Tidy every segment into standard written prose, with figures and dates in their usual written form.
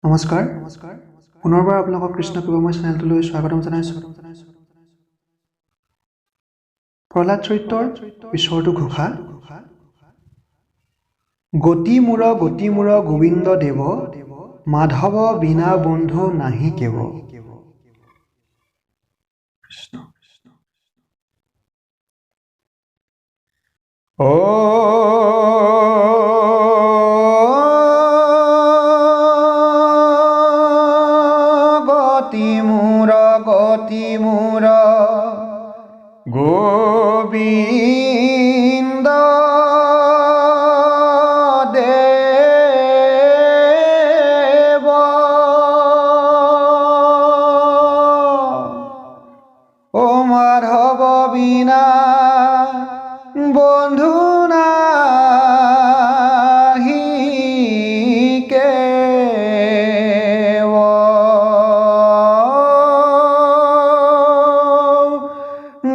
নমস্কাৰ পুনৰবাৰ আপোনালোকক কৃষ্ণ কৃপাময় চেনেলটোলৈ স্বাগতম জনাইছোঁ। প্ৰহ্লাদ চৰিত্ৰৰ ঈশ্বৰটো ঘোষা। গতি মূৰ গোবিন্দ দেৱ, মাধৱ বিনা বন্ধু নাহি কেৱ। কৃষ্ণ গতি মূৰ গোবিন্দ দেৱ, ও মাধৱ বিনা বন্ধু নাহি কেৱ।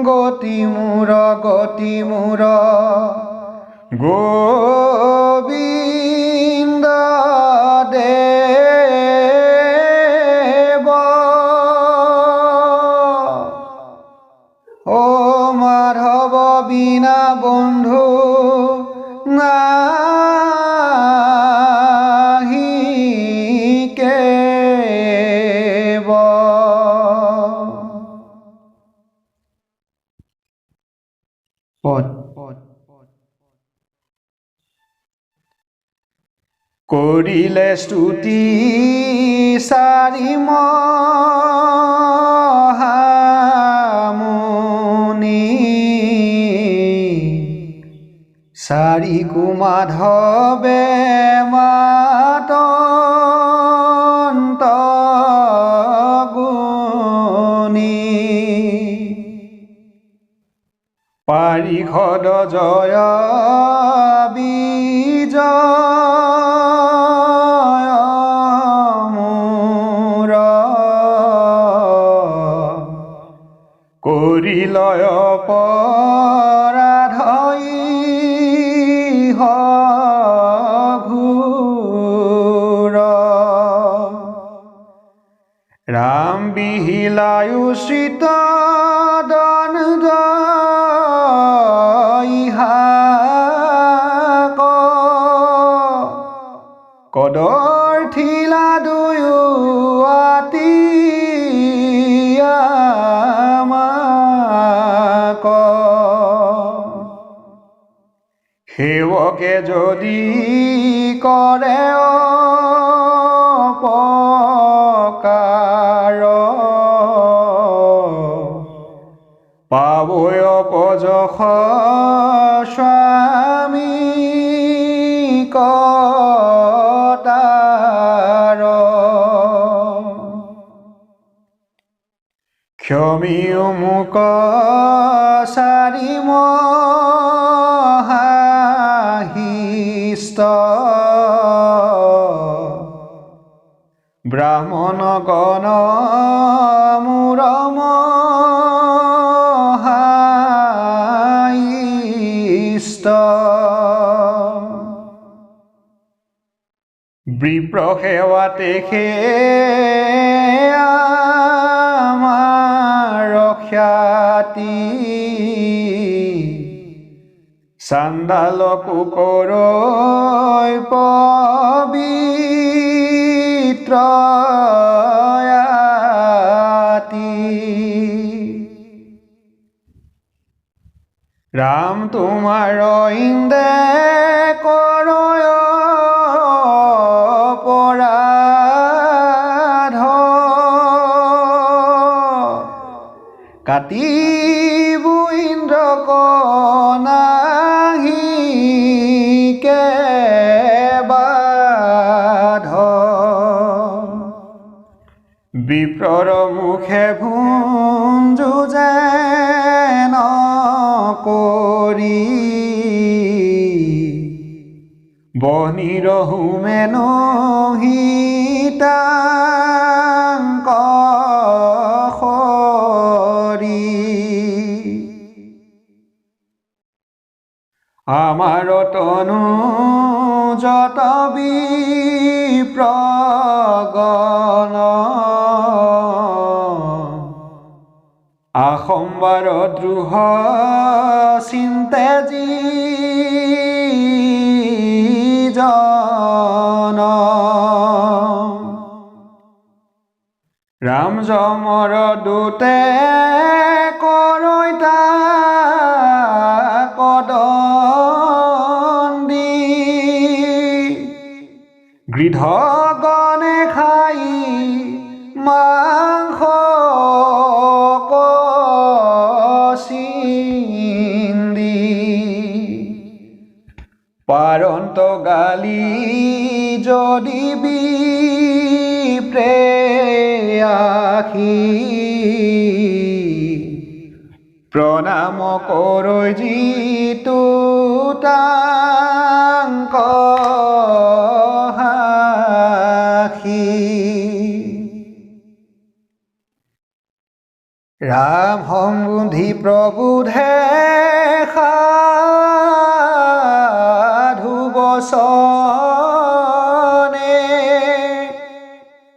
গতি মূৰ গোবিন্দ দেৱ, ও মাধৱ বিনা বন্ধু নাহি কেৱ। পদ কৰিলে স্তুতি চাৰি মহামুনি, চাৰি কুমাধৱে মাতন্ত গুণী, পাৰিষদ জয় বিজয় মূৰ, কৰিলয় অপৰাধই ঘোৰ। ৰাম বিহিলায়ুচিত দণ্ড কদৰ্থিলা দুয়ো আতি আমাক, সেৱকে যদি কৰে অপকাৰ, পাবৈ অপযশ স্বামী কতাৰ। ক্ষমি মুক চাৰি মহাহিষ্ট, ব্ৰাহ্মণ গণ মূৰ মহাইষ্ট, বিপ্ৰ সেৱাতে আমাৰ খ্যাতি, চাণ্ডালকো কৰৈ পবিত্ৰ আতি। ৰাম তোমাৰ ইন্দে কৰৈ অপৰাধ, কাটিব ইন্দ্ৰক নাহি কেবাধ, বিপ্ৰৰ মুখে ভুঞ্জু যেন কৰি, বনিৰ হোমেনো হিতাংক সৰি, আমাৰ তনু যত বিপ্ৰগ বাৰম্বাৰ দ্ৰোহ চিন্তে জন ৰাম জমৰ দূতে কৰৈতা কদন্দি গৃধ গণে খাই মাংস কচিন্দি পাৰন্ত গালি যদি বিপ্ৰেয়াসী প্ৰণাম কৰৈ যিটো তাংক ৰাম সম্বন্ধি প্ৰবোধে সাধু বচনে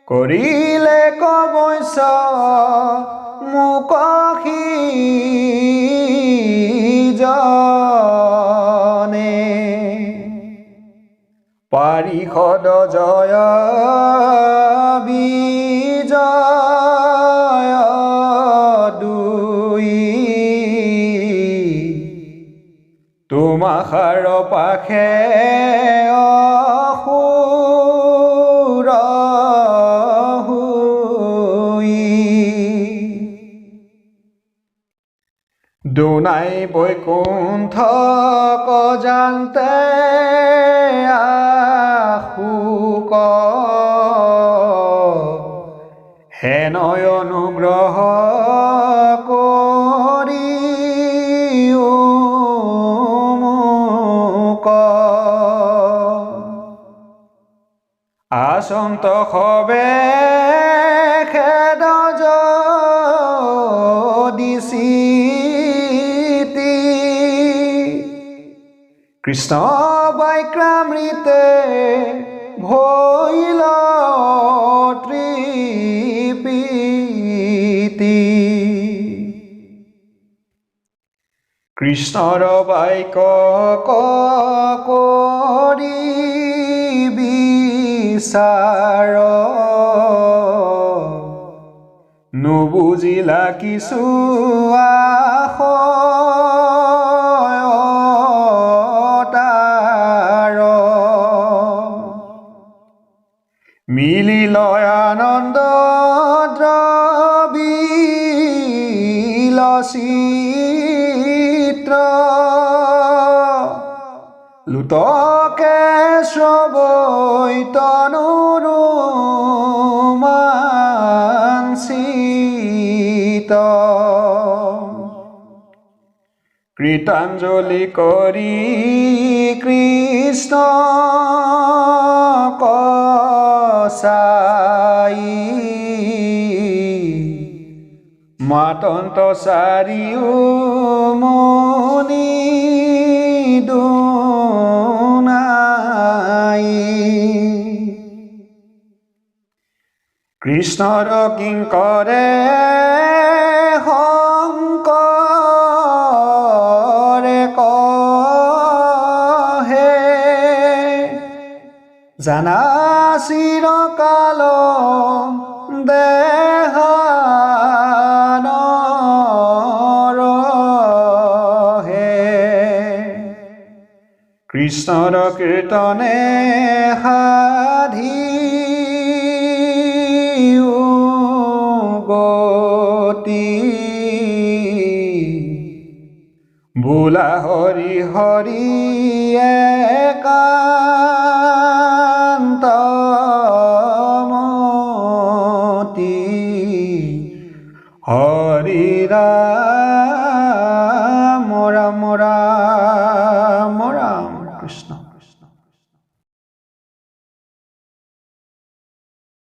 কৰিলে কবৈশ্য মুকসী জনে পাৰিষদ জয় বিজয় তোমাখাৰ পাখে অসুৰ হুই দুনাই বৈকুণ্ঠ কজান্তে আশুক হেনয় অনুগ্ৰহ কৰি আসন্ত হবে খেদ দিছিতি কৃষ্ণ বৈক্ৰামৃতে ভৈল তৃপীতি কৃষ্ণৰ বাক্য কৰি বিচাৰ নুবুজিলা কিছু আশয়তাৰ মিলিল আনন্দ দ্ৰবিল চিত্ৰ লুতকে শ্ৰৱৈ তনুৰোমাঞ্চিত কৃতাঞ্জলি কৰি কৃষ্ণ কচাই মাতন্ত চাৰিও মনি দুনাই কৃষ্ণৰ কিংকৰে শংকৰে কহে জানা চিৰকাল কৃষ্ণৰ কীৰ্তনে সাধি গতি বোলা হৰি হৰি একান্তমতি হৰি ৰাম ৰাম ৰাম